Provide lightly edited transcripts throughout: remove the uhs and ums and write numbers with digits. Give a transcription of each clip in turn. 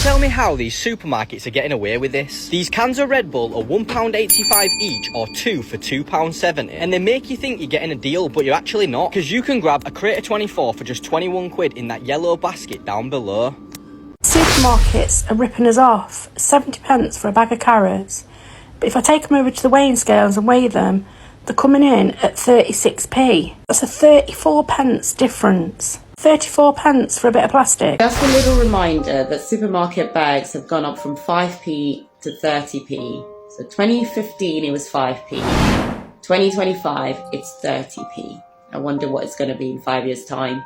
tell me how these supermarkets are getting away with this. These cans of Red Bull are £1.85 each or 2 for £2.70, and they make you think you're getting a deal, but you're actually not, because you can grab a crate of 24 for just 21 quid in that yellow basket down below. Supermarkets are ripping us off. 70 pence for a bag of carrots. But if I take them over to the weighing scales and weigh them, they're coming in at 36p. That's a 34 pence difference. 34 pence for a bit of plastic. Just a little reminder that supermarket bags have gone up from 5p to 30p. So 2015 it was 5p. 2025 it's 30p. I wonder what it's going to be in 5 years' time.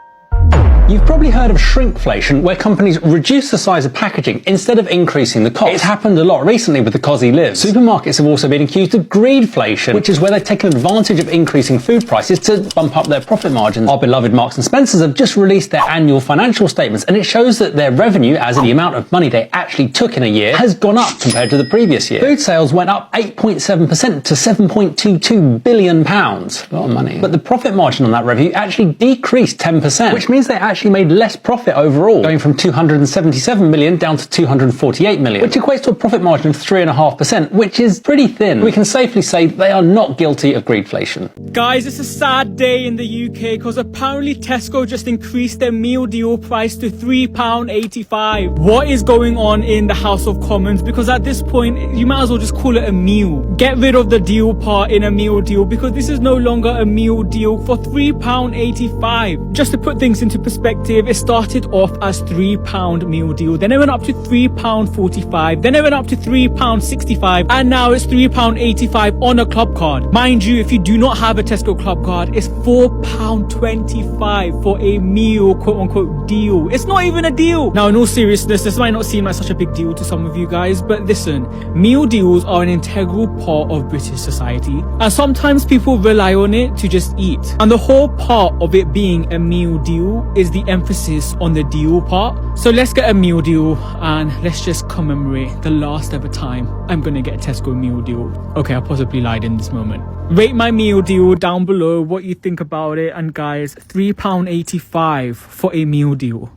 You've probably heard of shrinkflation, where companies reduce the size of packaging instead of increasing the cost. It's happened a lot recently with the Cosy Lives. Supermarkets have also been accused of greedflation, which is where they've taken advantage of increasing food prices to bump up their profit margins. Our beloved Marks and Spencers have just released their annual financial statements, and it shows that their revenue, as in the amount of money they actually took in a year, has gone up compared to the previous year. Food sales went up 8.7% to £7.22 billion. A lot of money. But the profit margin on that revenue actually decreased 10%, which means they actually made less profit overall, going from 277 million down to 248 million, which equates to a profit margin of 3.5%, which is pretty thin. We can safely say they are not guilty of greedflation. Guys, it's a sad day in the UK because apparently Tesco just increased their meal deal price to £3.85. What is going on in the House of Commons? Because at this point, you might as well just call it a meal. Get rid of the deal part in a meal deal, because this is no longer a meal deal for £3.85. Just to put things into perspective, it started off as £3 meal deal, then it went up to £3.45, then it went up to £3.65, and now it's £3.85 on a club card. Mind you, if you do not have a Tesco club card, it's £4.25 for a meal quote-unquote deal. It's not even a deal. Now, in all seriousness, this might not seem like such a big deal to some of you guys, but listen, meal deals are an integral part of British society, and sometimes people rely on it to just eat. And the whole part of it being a meal deal is the emphasis on the deal part. So let's get a meal deal and let's just commemorate the last ever time I'm gonna get a Tesco meal deal. Okay, I possibly lied in this moment. Rate my meal deal down below what you think about it. And guys, £3.85 for a meal deal.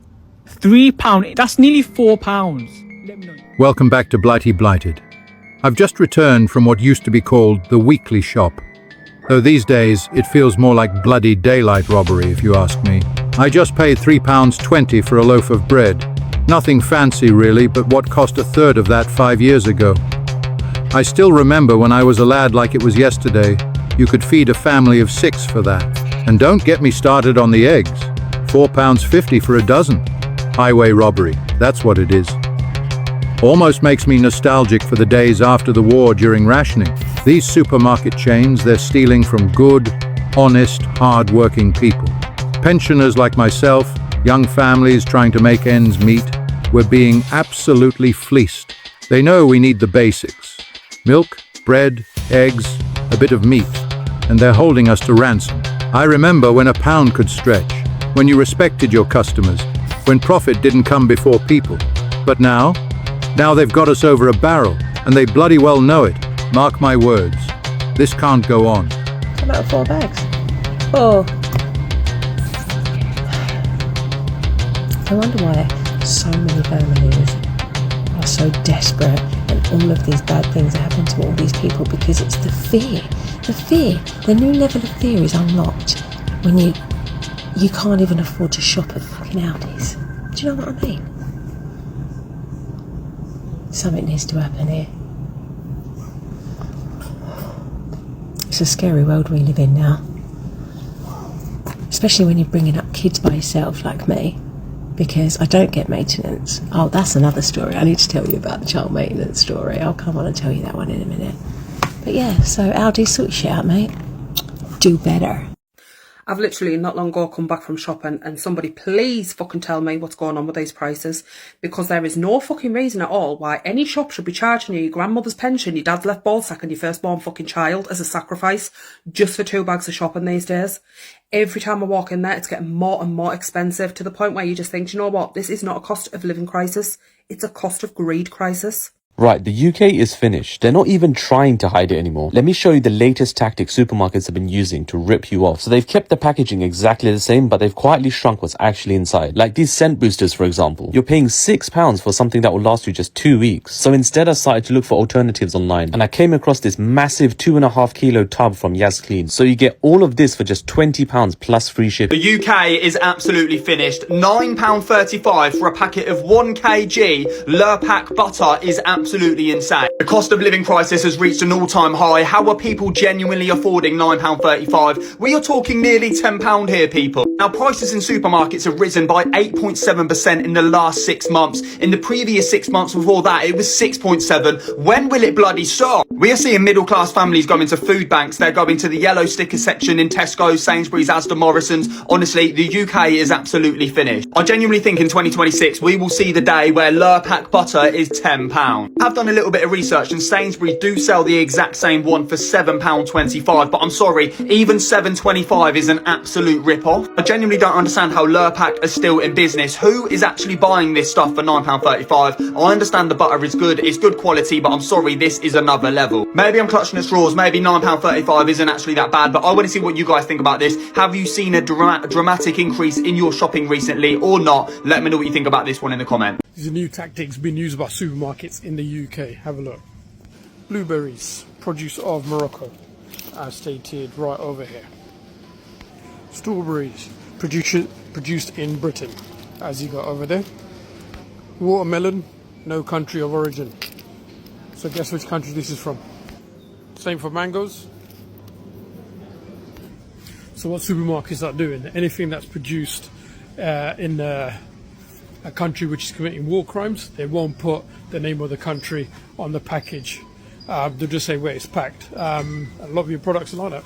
£3, that's nearly £4. Let me know. Welcome back to Blighty Blighted. I've just returned from what used to be called the weekly shop. Though these days, it feels more like bloody daylight robbery if you ask me. I just paid £3.20 for a loaf of bread. Nothing fancy really, but what cost a third of that 5 years ago. I still remember when I was a lad like it was yesterday, you could feed a family of 6 for that. And don't get me started on the eggs. £4.50 for a dozen. Highway robbery, that's what it is. Almost makes me nostalgic for the days after the war during rationing. These supermarket chains, they're stealing from good, honest, hard-working people. Pensioners like myself, young families trying to make ends meet, we're being absolutely fleeced. They know we need the basics. Milk, bread, eggs, a bit of meat, and they're holding us to ransom. I remember when a pound could stretch, when you respected your customers, when profit didn't come before people. But now they've got us over a barrel, and they bloody well know it. Mark my words, this can't go on. Come out 4 bags. Oh. I wonder why so many families are so desperate and all of these bad things are happening to all these people, because it's the fear. The new level of fear is unlocked when you can't even afford to shop at fucking Aldi's. Do you know what I mean? Something needs to happen here. It's a scary world we live in now. Especially when you're bringing up kids by yourself like me, because I don't get maintenance. Oh, that's another story. I need to tell you about the child maintenance story. I'll come on and tell you that one in a minute. But yeah, so Aldi, sort your shit out, mate. Do better. I've literally not long ago come back from shopping, and somebody please fucking tell me what's going on with these prices, because there is no fucking reason at all why any shop should be charging you your grandmother's pension, your dad's left ball sack and your firstborn fucking child as a sacrifice just for 2 bags of shopping these days. Every time I walk in there, it's getting more and more expensive, to the point where you just think, you know what, this is not a cost of living crisis, it's a cost of greed crisis. Right, the UK is finished. They're not even trying to hide it anymore. Let me show you the latest tactics supermarkets have been using to rip you off. So they've kept the packaging exactly the same, but they've quietly shrunk what's actually inside. Like these scent boosters, for example. You're paying £6 for something that will last you just 2 weeks. So instead I started to look for alternatives online, and I came across this massive 2.5 kilo tub from Yas Clean. So you get all of this for just £20 plus free shipping. The UK is absolutely finished. £9.35 for a packet of 1 kg Lurpak butter is absolutely insane. The cost of living crisis has reached an all-time high. How are people genuinely affording £9.35? We are talking nearly £10 here, people. Now, prices in supermarkets have risen by 8.7% in the last 6 months. In the previous 6 months before that, it was 6.7. When will it bloody stop? We are seeing middle-class families going to food banks. They're going to the yellow sticker section in Tesco, Sainsbury's, Asda, Morrison's. Honestly, the UK is absolutely finished. I genuinely think in 2026, we will see the day where Lurpak butter is £10. I've done a little bit of research and Sainsbury's do sell the exact same one for £7.25, but I'm sorry, even £7.25 is an absolute rip-off. I genuinely don't understand how Lurpak is still in business. Who is actually buying this stuff for £9.35? I understand the butter is good, it's good quality, but I'm sorry, this is another level. Maybe I'm clutching at straws, maybe £9.35 isn't actually that bad, but I want to see what you guys think about this. Have you seen a dramatic increase in your shopping recently or not? Let me know what you think about this one in the comments. These are new tactics being used by supermarkets in the UK. Have a look. Blueberries, produce of Morocco, as stated right over here. Strawberries, produced in Britain, as you got over there. Watermelon, no country of origin. So guess which country this is from? Same for mangoes. So what supermarkets are doing, anything that's produced in a country which is committing war crimes, they won't put the name of the country on the package. They'll just say where it's packed. A lot of your products are like that.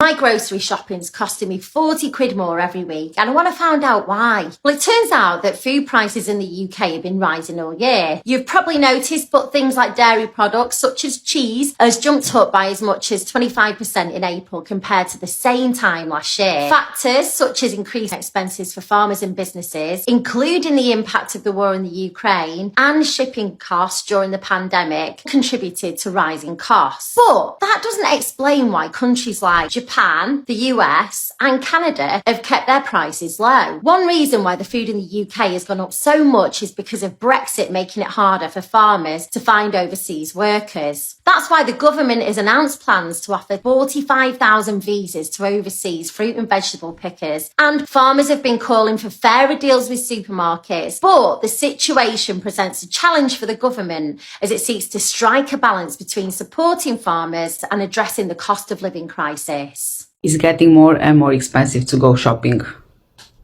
My grocery shopping's costing me 40 quid more every week, and I want to find out why. Well, it turns out that food prices in the UK have been rising all year. You've probably noticed, but things like dairy products such as cheese has jumped up by as much as 25% in April compared to the same time last year. Factors such as increased expenses for farmers and businesses, including the impact of the war in the Ukraine and shipping costs during the pandemic, contributed to rising costs. But that doesn't explain why countries like Japan, the US and Canada have kept their prices low. One reason why the food in the UK has gone up so much is because of Brexit making it harder for farmers to find overseas workers. That's why the government has announced plans to offer 45,000 visas to overseas fruit and vegetable pickers, and farmers have been calling for fairer deals with supermarkets. But the situation presents a challenge for the government as it seeks to strike a balance between supporting farmers and addressing the cost of living crisis. It's getting more and more expensive to go shopping.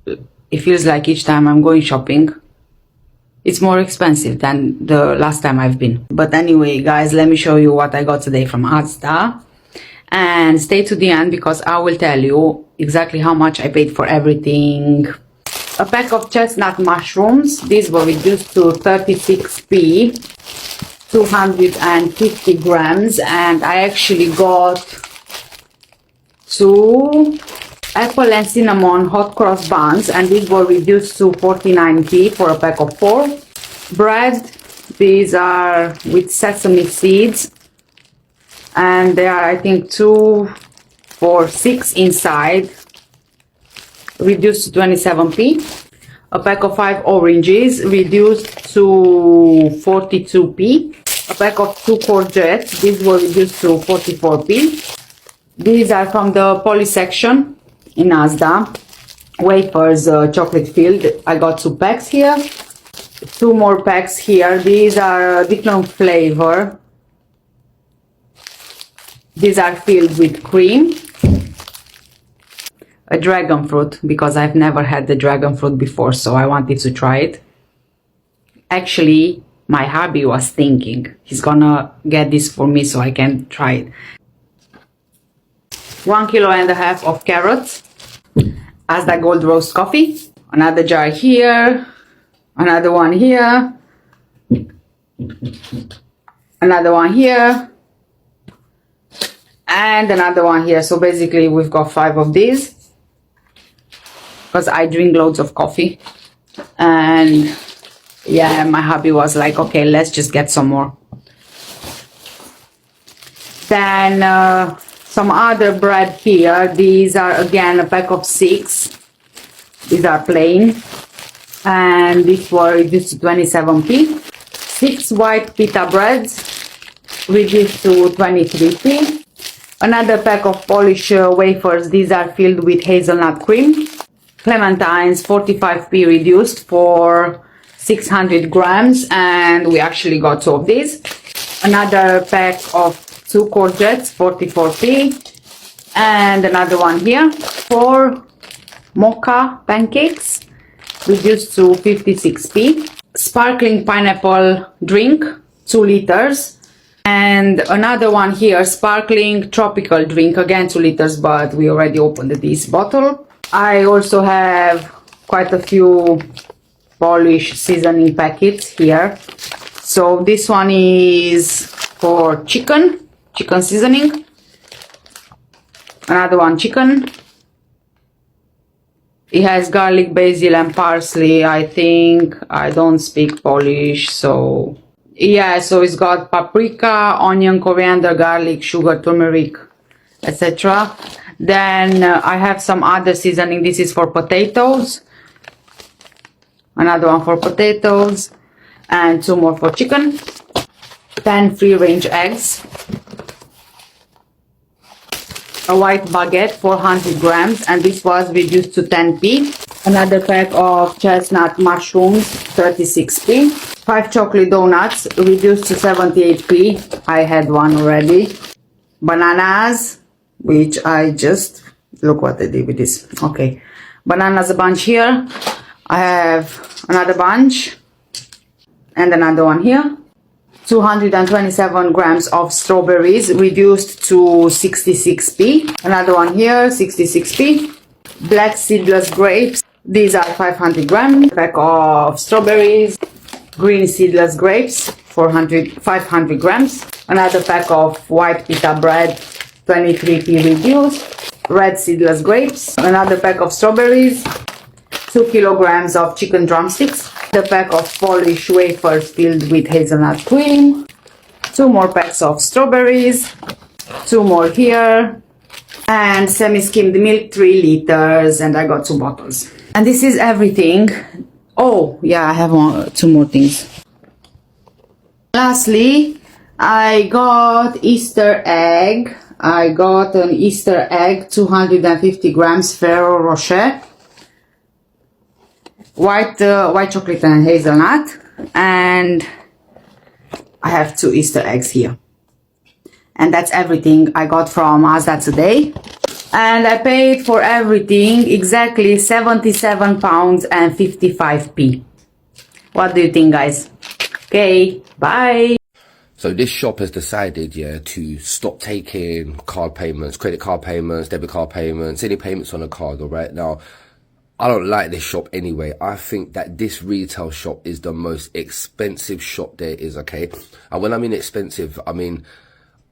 It feels like each time I'm going shopping, it's more expensive than the last time I've been. But anyway, guys, let me show you what I got today from Asda. And stay to the end because I will tell you exactly how much I paid for everything. A pack of chestnut mushrooms. These were reduced to 36p, 250 grams. And I actually got 2 apple and cinnamon hot cross buns, and these were reduced to 49p for a pack of 4. Bread, these are with sesame seeds, and they are, I think, 2 for 6 inside, reduced to 27p. A pack of 5 oranges, reduced to 42p. A pack of 2 courgettes, these were reduced to 44p. These are from the poly section in Asda. Wafers, chocolate filled. I got 2 packs here. 2 more packs here. These are different flavor. These are filled with cream. A dragon fruit, because I've never had the dragon fruit before, so I wanted to try it. Actually, my hubby was thinking he's gonna get this for me so I can try it. 1.5 kilos of carrots. Asda Gold Roast coffee. Another jar here. Another one here. Another one here. And another one here. So basically we've got 5 of these, because I drink loads of coffee. And yeah, my hubby was like, okay, let's just get some more. Then some other bread here. These are again a pack of 6. These are plain, and these were reduced to 27p. 6 white pita breads reduced to 23p. Another pack of Polish wafers. These are filled with hazelnut cream. Clementines, 45p reduced for 600 grams, and we actually got 2 of these. Another pack of 2 courgettes, 44p, and another one here. 4 mocha pancakes, reduced to 56p. Sparkling pineapple drink, 2 liters. And another one here, sparkling tropical drink, again 2 liters, but we already opened this bottle. I also have quite a few Polish seasoning packets here. So this one is for chicken seasoning. Another one chicken. It has garlic, basil and parsley. I think I don't speak Polish, so yeah, so it's got paprika, onion, coriander, garlic, sugar, turmeric, etc. Then I have some other seasoning. This is for potatoes. Another one for potatoes, and 2 more for chicken. 10 free-range eggs. A white baguette, 400 grams, and this was reduced to 10p. Another pack of chestnut mushrooms, 36p. 5 chocolate donuts, reduced to 78p. I had one already. Bananas, which I just, look what I did with this. Okay, bananas, a bunch here. I have another bunch, and another one here. 227 grams of strawberries, reduced to 66p. Another one here, 66p. Black seedless grapes. These are 500 grams. Pack of strawberries. Green seedless grapes, 500 grams. Another pack of white pita bread, 23p reduced. Red seedless grapes. Another pack of strawberries. 2 kilograms of chicken drumsticks. The pack of Polish wafers filled with hazelnut cream. 2 more packs of strawberries. 2 more here. And semi-skimmed milk, 3 liters. And I got 2 bottles. And this is everything. Oh, yeah, I have 2 more things. Lastly, I got Easter egg. I got an Easter egg, 250 grams Ferrero Rocher. White chocolate and hazelnut, and I have 2 Easter eggs here. And that's everything I got from Asda today. And I paid for everything exactly £77 and 55p. What do you think, guys? Okay, bye. So this shop has decided, yeah, to stop taking card payments, credit card payments, debit card payments, any payments on a card, all right? Now, I don't like this shop anyway. I think that this retail shop is the most expensive shop there is, okay? And when I mean expensive, I mean,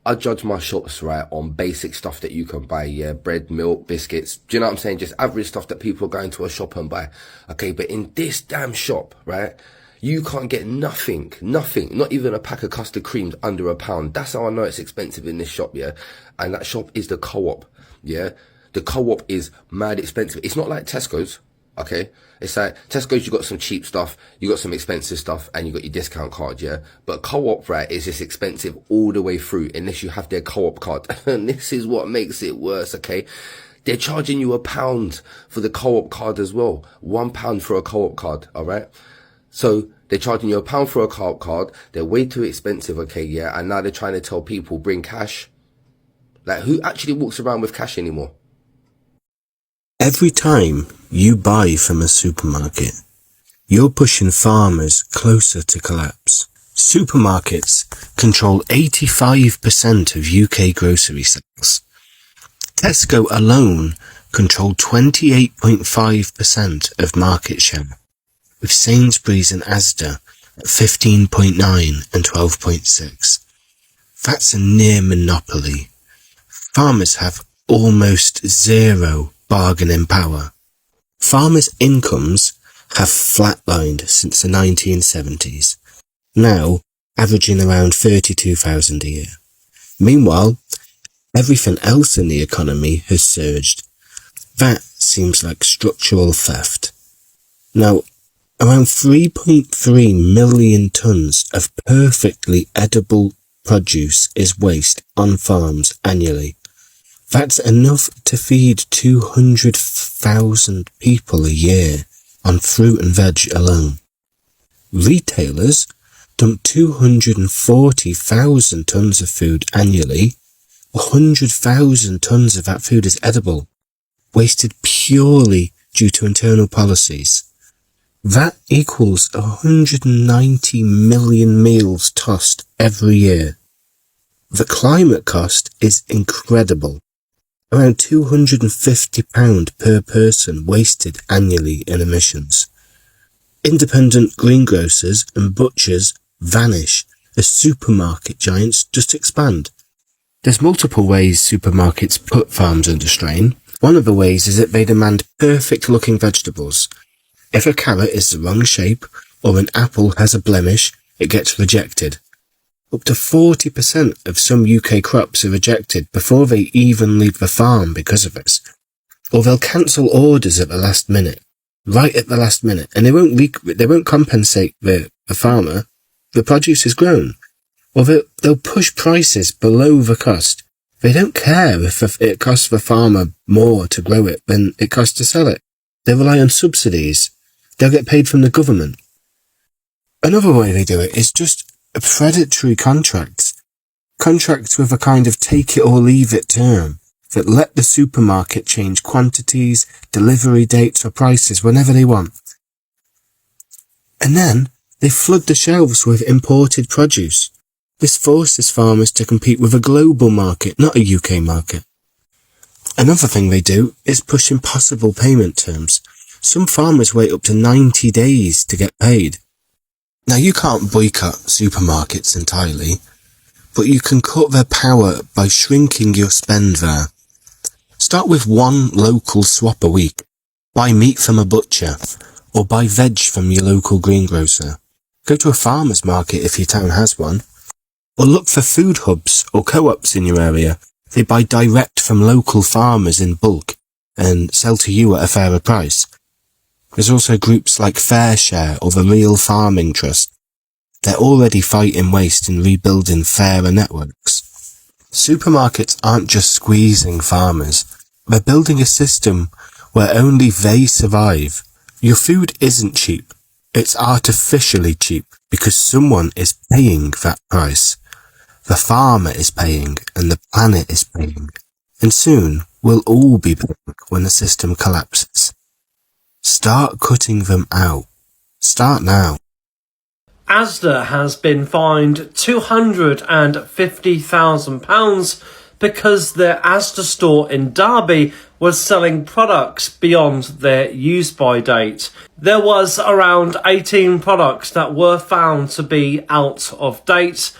I judge my shops, right, on basic stuff that you can buy, yeah? Bread, milk, biscuits. Do you know what I'm saying? Just average stuff that people are going to a shop and buy, okay? But in this damn shop, right, you can't get nothing, not even a pack of custard creams under £1. That's how I know it's expensive in this shop, yeah? And that shop is the Co-op, yeah? The Co-op is mad expensive. It's not like Tesco's, okay? It's like Tesco's, you got some cheap stuff, you got some expensive stuff, and you got your discount card, yeah? But Co-op, right, is just expensive all the way through unless you have their Co-op card. And this is what makes it worse, okay? They're charging you £1 for the Co-op card as well. £1 for a Co-op card, all right? So they're charging you £1 for a Co-op card. They're way too expensive, okay, yeah? And now they're trying to tell people, bring cash. Like, who actually walks around with cash anymore? Every time you buy from a supermarket, you're pushing farmers closer to collapse. Supermarkets control 85% of UK grocery sales. Tesco alone control 28.5% of market share, with Sainsbury's and Asda at 15.9 and 12.6. That's a near monopoly. Farmers have almost zero bargaining power. Farmers' incomes have flatlined since the 1970s, now averaging around 32,000 a year. Meanwhile, everything else in the economy has surged. That seems like structural theft. Now, around 3.3 million tonnes of perfectly edible produce is waste on farms annually. That's enough to feed 200,000 people a year on fruit and veg alone. Retailers dump 240,000 tonnes of food annually. 100,000 tonnes of that food is edible, wasted purely due to internal policies. That equals 190 million meals tossed every year. The climate cost is incredible. Around £250 per person wasted annually in emissions. Independent greengrocers and butchers vanish as supermarket giants just expand. There's multiple ways supermarkets put farms under strain. One of the ways is that they demand perfect-looking vegetables. If a carrot is the wrong shape or an apple has a blemish, it gets rejected. Up to 40% of some UK crops are rejected before they even leave the farm because of this. Or they'll cancel orders at the last minute, right at the last minute, and they won't compensate the farmer. The produce is grown. Or they'll push prices below the cost. They don't care if it costs the farmer more to grow it than it costs to sell it. They rely on subsidies. They'll get paid from the government. Another way they do it is just predatory contracts. Contracts with a kind of take it or leave it term that let the supermarket change quantities, delivery dates or prices whenever they want. And then they flood the shelves with imported produce. This forces farmers to compete with a global market, not a UK market. Another thing they do is push impossible payment terms. Some farmers wait up to 90 days to get paid. Now, you can't boycott supermarkets entirely, but you can cut their power by shrinking your spend there. Start with one local swap a week. Buy meat from a butcher, or buy veg from your local greengrocer. Go to a farmer's market if your town has one, or look for food hubs or co-ops in your area. They buy direct from local farmers in bulk and sell to you at a fairer price. There's also groups like FairShare or the Real Farming Trust. They're already fighting waste and rebuilding fairer networks. Supermarkets aren't just squeezing farmers. They're building a system where only they survive. Your food isn't cheap. It's artificially cheap because someone is paying that price. The farmer is paying and the planet is paying. And soon we'll all be paying when the system collapses. Start cutting them out. Start now. Asda has been fined £250,000 because their Asda store in Derby was selling products beyond their use-by date. There was around 18 products that were found to be out of date.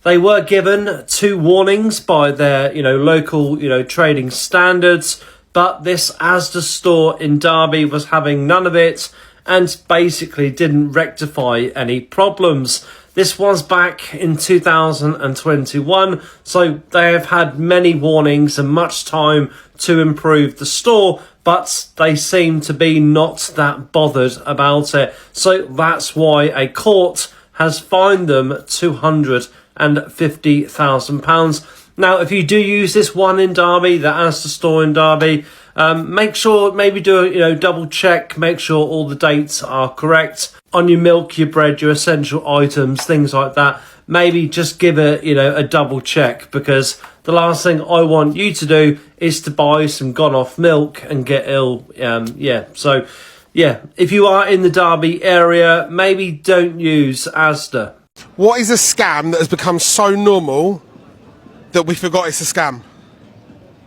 They were given 2 warnings by their, local, trading standards, but this Asda store in Derby was having none of it and basically didn't rectify any problems. This was back in 2021, so they have had many warnings and much time to improve the store, but they seem to be not that bothered about it. So that's why a court has fined them £250,000. Now, if you do use this one in Derby, the Asda store in Derby, make sure, maybe do a double check, make sure all the dates are correct on your milk, your bread, your essential items, things like that. Maybe just give it, a double check, because the last thing I want you to do is to buy some gone off milk and get ill. So if you are in the Derby area, maybe don't use Asda. What is a scam that has become so normal that we forgot it's a scam?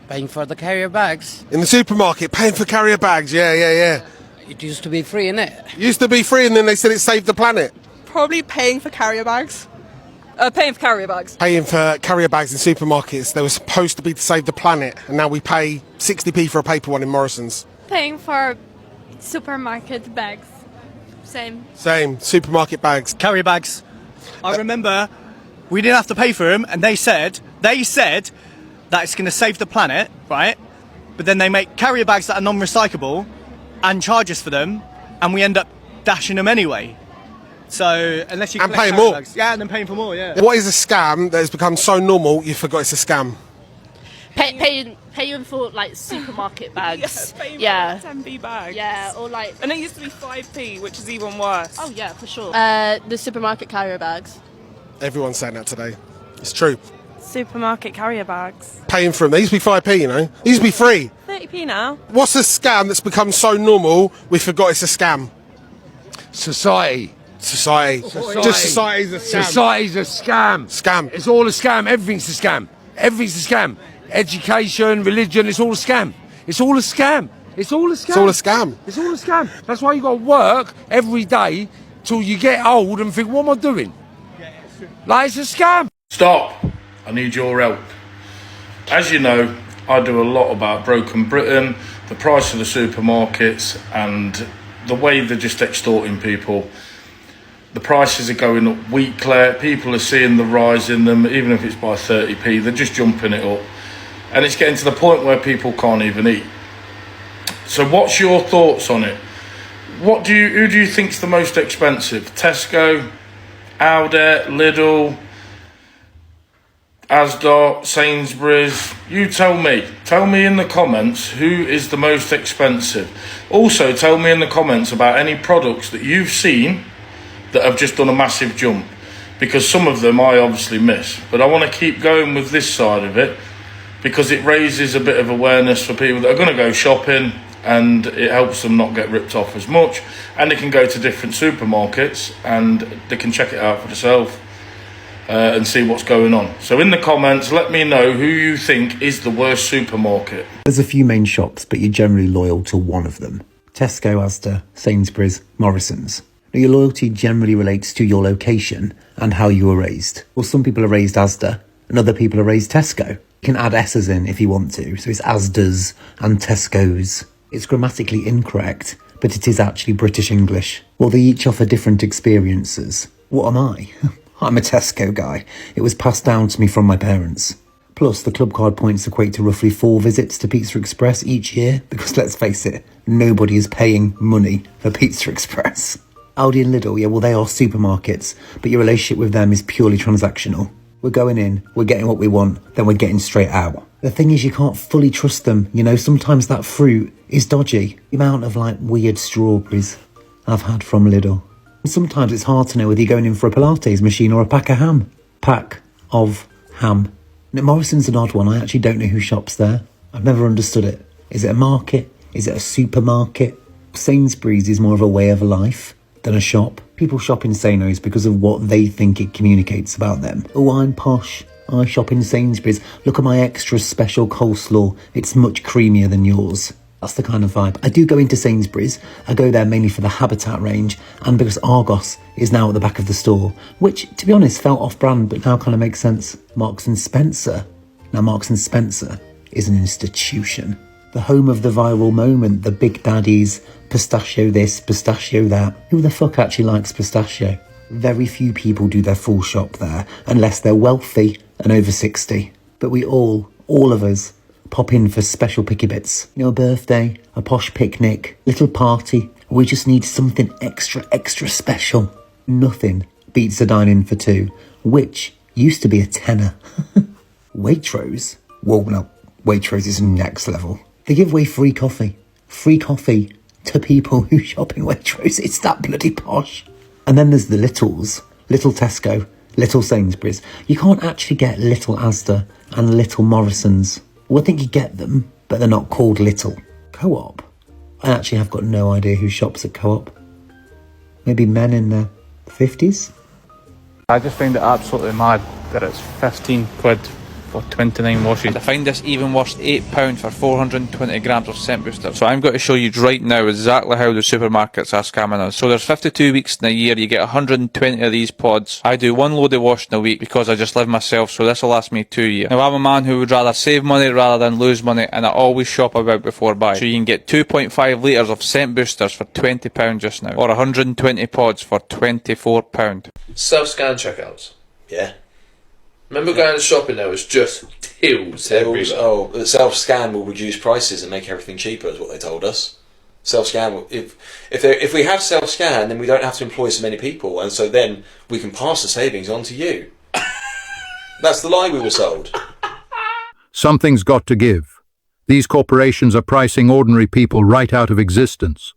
Paying for the carrier bags. In the supermarket, paying for carrier bags, yeah. It used to be free, innit? Used to be free and then they said it saved the planet. Probably paying for carrier bags. Paying for carrier bags. Paying for carrier bags in supermarkets, they were supposed to be to save the planet, and now we pay 60p for a paper one in Morrison's. Paying for supermarket bags. Same. Same. Supermarket bags. Carrier bags. I remember we didn't have to pay for them, and they said that it's going to save the planet, right? But then they make carrier bags that are non-recyclable and charge us for them, and we end up dashing them anyway. So unless you and collect paying carrier more. bags, yeah, and then paying for more, yeah. What is a scam that has become so normal you forgot it's a scam? Paying for like supermarket bags. Yeah, 10p bags. Yeah, or like. And it used to be 5p, which is even worse. Oh yeah, for sure. The supermarket carrier bags. Everyone's saying that today. It's true. Supermarket carrier bags. Paying for them. They used to be 5p, you know. They used to be free. 30p now. What's a scam that's become so normal we forgot it's a scam? Society. Society. Just society's a scam. Society's a scam. Scam. It's all a scam. Everything's a scam. Everything's a scam. Education, religion, it's all a scam. It's all a scam. It's all a scam. It's all a scam. It's all a scam. That's why you got to work every day till you get old and think, what am I doing? Like, it's a scam. Stop. I need your help. As you know, I do a lot about Broken Britain, the price of the supermarkets, and the way they're just extorting people. The prices are going up weekly. People are seeing the rise in them, even if it's by 30p. They're just jumping it up. And it's getting to the point where people can't even eat. So what's your thoughts on it? Who do you think's the most expensive? Tesco, Aldi, Lidl, Asda, Sainsbury's? You tell me. Tell me in the comments who is the most expensive. Also, tell me in the comments about any products that you've seen that have just done a massive jump. Because some of them I obviously miss. But I want to keep going with this side of it, because it raises a bit of awareness for people that are going to go shopping, and it helps them not get ripped off as much, and they can go to different supermarkets and they can check it out for themselves and see what's going on. So in the comments, let me know who you think is the worst supermarket. There's a few main shops, but you're generally loyal to one of them. Tesco, Asda, Sainsbury's, Morrison's. Now, your loyalty generally relates to your location and how you were raised. Well, some people are raised Asda and other people are raised Tesco. You can add S's in if you want to, so it's Asda's and Tesco's. It's grammatically incorrect, but it is actually British English. Well, they each offer different experiences. What am I? I'm a Tesco guy. It was passed down to me from my parents. Plus, the club card points equate to roughly 4 visits to Pizza Express each year, because let's face it, nobody is paying money for Pizza Express. Aldi and Lidl, yeah, well, they are supermarkets, but your relationship with them is purely transactional. We're going in, we're getting what we want, then we're getting straight out. The thing is, you can't fully trust them, you know, sometimes that fruit is dodgy. The amount of, like, weird strawberries I've had from Lidl. And sometimes it's hard to know whether you're going in for a Pilates machine or a pack of ham. Pack of ham. And at Morrison's an odd one, I actually don't know who shops there. I've never understood it. Is it a market? Is it a supermarket? Sainsbury's is more of a way of life than a shop. People shop in Sainos because of what they think it communicates about them. Oh, I'm posh. I shop in Sainsbury's. Look at my extra special coleslaw. It's much creamier than yours. That's the kind of vibe. I do go into Sainsbury's. I go there mainly for the Habitat range and because Argos is now at the back of the store, which, to be honest, felt off-brand, but now kind of makes sense. Marks & Spencer. Now, Marks & Spencer is an institution. The home of the viral moment, the Big Daddies, pistachio this, pistachio that. Who the fuck actually likes pistachio? Very few people do their full shop there, unless they're wealthy and over 60. But we all of us, pop in for special picky bits. You know, a birthday, a posh picnic, little party. We just need something extra special. Nothing beats a dine-in for 2, which used to be a tenner. Waitrose? Well, no, Waitrose is next level. They give away free coffee. Free coffee to people who shop in Waitrose. It's that bloody posh. And then there's the littles. Little Tesco, Little Sainsbury's. You can't actually get Little Asda and Little Morrison's. Well, I think you get them, but they're not called Little. Co-op? I actually have got no idea who shops at Co-op. Maybe men in their 50s? I just find it absolutely mad that it's 15 quid for 29 washes. I find this even worse, £8 for 420 grams of scent booster. So I'm going to show you right now exactly how the supermarkets are scamming us. So there's 52 weeks in a year, you get 120 of these pods. I do one load of washing a week because I just live myself, so this will last me 2 years. Now I'm a man who would rather save money rather than lose money, and I always shop about before buying. So you can get 2.5 litres of scent boosters for £20 just now, or 120 pods for £24. Self-scan checkouts. Yeah. Remember going shopping, there was just tills everywhere. Oh, the self-scan will reduce prices and make everything cheaper, is what they told us. Self-scan will, if we have self-scan, then we don't have to employ so many people, and so then we can pass the savings on to you. That's the lie we were sold. Something's got to give. These corporations are pricing ordinary people right out of existence.